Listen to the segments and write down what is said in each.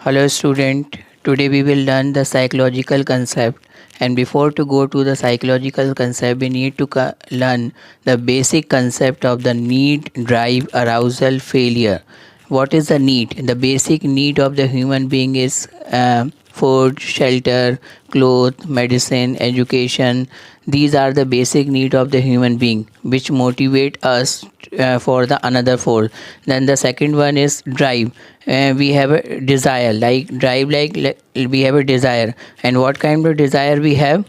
Hello student, today we will learn the psychological concept, and before to go to the psychological concept we need to learn the basic concept of the need, drive, arousal, failure. What is the need? The basic need of the human being is food, shelter, clothes, medicine, education. These are the basic need of the human being which motivate us for the another four. Then the second one is drive. We have a desire, like drive, we have a desire. And what kind of desire we have?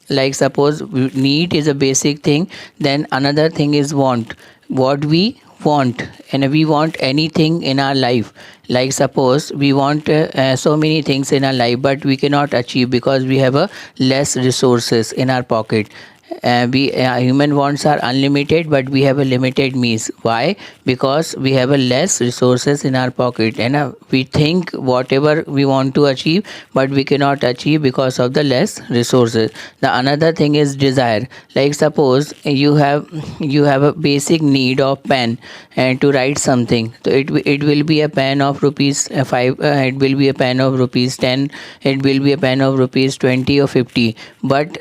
Like suppose need is a basic thing, then another thing is want. What we want, and we want anything in our life. Like suppose we want so many things in our life, but we cannot achieve because we have a less resources in our pocket. We human wants are unlimited, but we have a limited means. Why? Because we have a less resources in our pocket, and we think whatever we want to achieve, but we cannot achieve because of the less resources. The another thing is desire. Like suppose you have a basic need of pen and to write something, so it will be a pen of rupees 5, it will be a pen of rupees 10, it will be a pen of rupees 20 or 50. But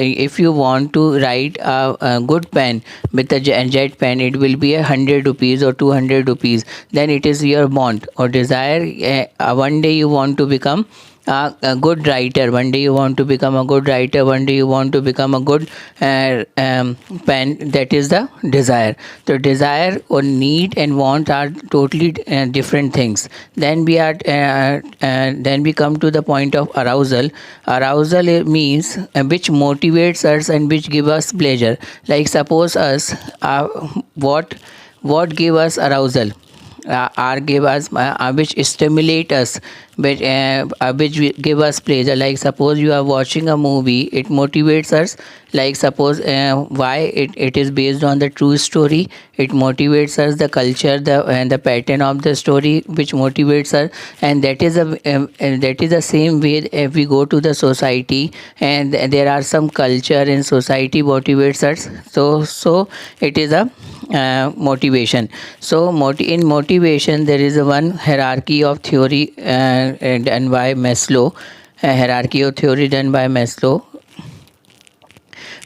if you want to write a good pen with a jet pen, it will be 100 rupees or 200 rupees. Then it is your want or desire. One day you want to become a good writer, one day you want to become a good writer, one day you want to become a good pen. That is the desire. So desire or need and want are totally different things. Then we come to the point of arousal. Arousal means which motivates us and which give us pleasure. Like suppose us what give us arousal, are give us which stimulate us, which give us pleasure. Like suppose you are watching a movie, it motivates us. Like suppose why it is based on the true story, it motivates us. The culture, the pattern of the story which motivates us. And that is the same way if we go to the society, and there are some culture in society motivates us. So it is a motivation. So in motivation there is a one hierarchy of theory done by Maslow. A hierarchy of theory done by Maslow.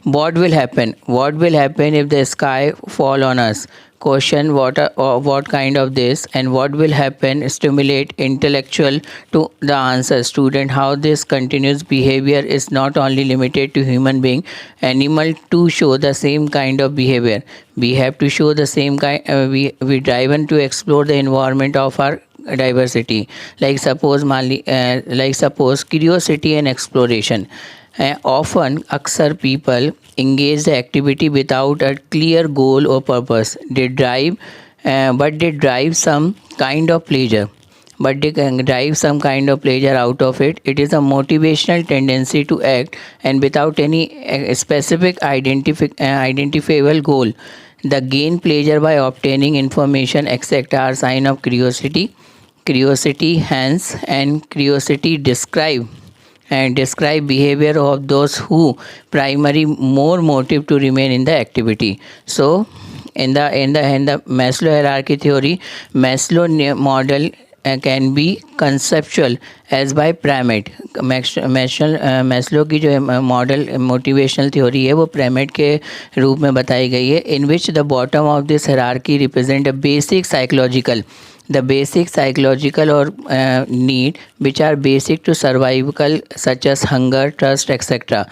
What will happen if the sky fall on us? Question what kind of this, and what will happen? Stimulate intellectual to the answer. Student, how this continuous behavior is not only limited to human being, animal to show the same kind of behavior. We have to show the same kind. We driven to explore the environment of our diversity. Like suppose curiosity and exploration. Often, अक्सर people engage the activity without a clear goal or purpose. But they drive some kind of pleasure. But they can drive some kind of pleasure out of it. It is a motivational tendency to act and without any specific identifiable goal. The gain pleasure by obtaining information, etc. are sign of curiosity. Curiosity, hence, and curiosity describe behavior of those who primary more motive to remain in the activity. So in the Maslow hierarchy theory, Maslow model can be conceptual as by pyramid. Maslow की जो model motivational theory है वो pyramid के रूप में बताई गई है. In which the bottom of this hierarchy represent a basic psychological or need which are basic to survival, such as hunger, trust, etc.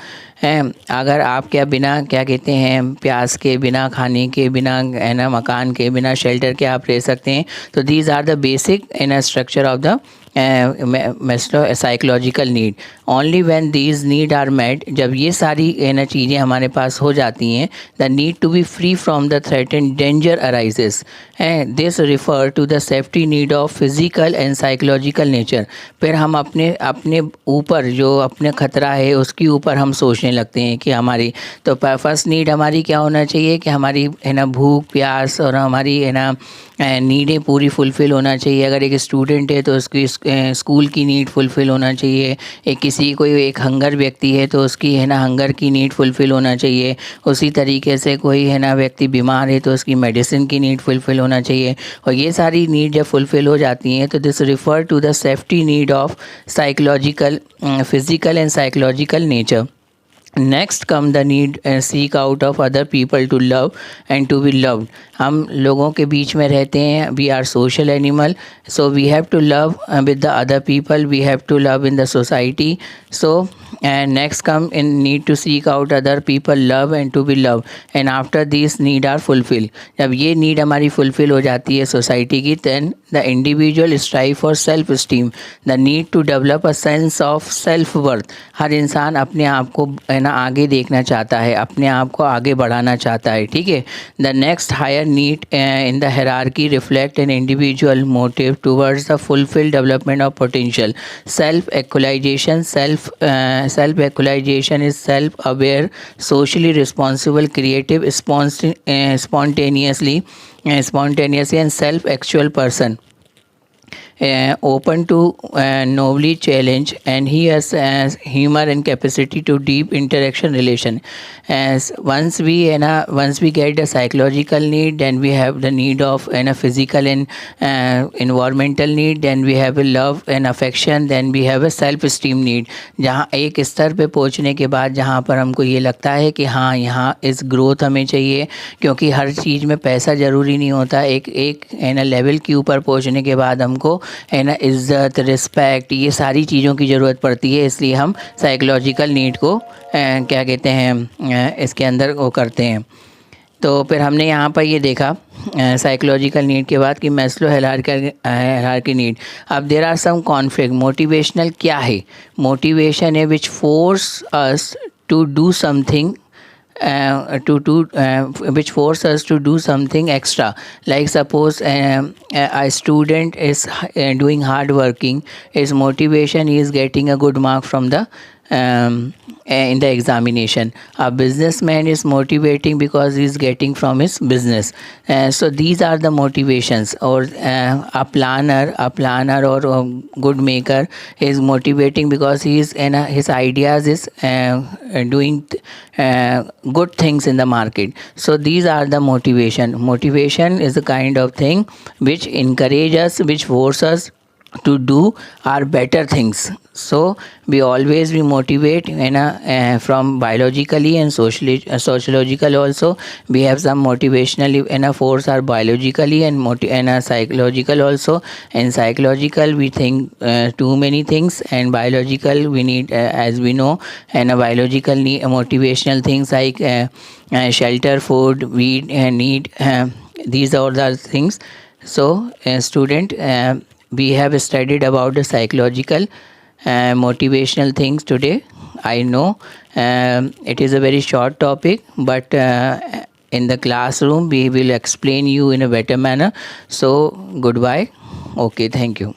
अगर आप बिना क्या कहते हैं प्यास के, बिना खाने के, बिना है ना मकान के, बिना शेल्टर के आप रह सकते हैं. तो these are the basic in structure of the Maslow psychological need. Only when these need are met, जब ये सारी ना चीज़ें हमारे पास हो जाती हैं, the need to be free from the threat and danger arises. This refer to the safety need of physical and psychological nature. फिर हम अपने ऊपर जो अपने खतरा है उसके ऊपर हम सोचने लगते हैं कि हमारी तो फर्स्ट नीड हमारी क्या होना चाहिए कि हमारी है ना भूख प्यास और हमारी है ना नीडें पूरी फुलफ़िल होना चाहिए। अगर एक स्टूडेंट है तो उसकी स्कूल की नीड फुलफ़िल होना चाहिए। एक किसी कोई एक हंगर व्यक्ति है तो उसकी है ना हंगर की नीड फुलफ़िल होना चाहिए। उसी तरीके से कोई है ना व्यक्ति बीमार है तो उसकी मेडिसिन की नीड फुलफ़िल होना चाहिए। और ये सारी नीड जब फुलफ़िल हो जाती हैं तो this refer to the safety need of psychological physical and psychological nature. Next come the need seek out of other people to love and to be loved. हम लोगों के बीच में रहते हैं, we are social animal, so we have to love with the other people, we have to love in the society. So and next come in need to seek out other people love and to be love and after this need are fulfil. जब ये need हमारी fulfil हो जाती है society की, then the individual strive for self esteem, the need to develop a sense of self worth. हर इंसान अपने आप को है ना आगे देखना चाहता है, अपने आप को आगे बढ़ाना चाहता है, ठीक है। The next higher need in the hierarchy reflect an individual motive towards the fulfil development of potential. Self actualization, self actualization is self aware, socially responsible, creative, spontaneously and self-actual person, open to nobly challenge, and he has humor and capacity to deep interaction relation. As once we get the psychological need, then we have the need of a physical and environmental need, then we have a love and affection, then we have a self esteem need। जहाँ एक स्तर पे पहुँचने के बाद जहाँ पर हमको ये लगता है कि हाँ यहाँ इस ग्रोथ हमें चाहिए, क्योंकि हर चीज़ में पैसा ज़रूरी नहीं होता। एक है ना लेवल के ऊपर पहुँचने के बाद हमको है ना इज़्ज़त, रिस्पेक्ट, ये सारी चीज़ों की ज़रूरत पड़ती है। इसलिए हम साइकोलॉजिकल नीड को क्या कहते हैं इसके अंदर वो करते हैं। तो फिर हमने यहाँ पर ये देखा साइकोलॉजिकल नीड के बाद कि मैस्लो हायरार्की नीड। अब there are some conflict. Motivational क्या है? मोटिवेशन है which force us to do something which force us to do something extra. Like suppose a student is doing hard working, his motivation is getting a good mark from the in the examination. A businessman is motivating because he is getting from his business. So these are the motivations. Or a planner or a good maker is motivating because he is his ideas is doing good things in the market. So these are the motivation is a kind of thing which encourage us, which force us to do our better things. So we always we motivate from biologically and sociological also. We have some motivational force are biologically and psychological also. And psychological we think too many things, and biological we need as we know, and a biological need motivational things like shelter, food, we need these are the things. So student, we have studied about the psychological motivational things today. I know it is a very short topic, but in the classroom we will explain you in a better manner. So goodbye. Okay, thank you.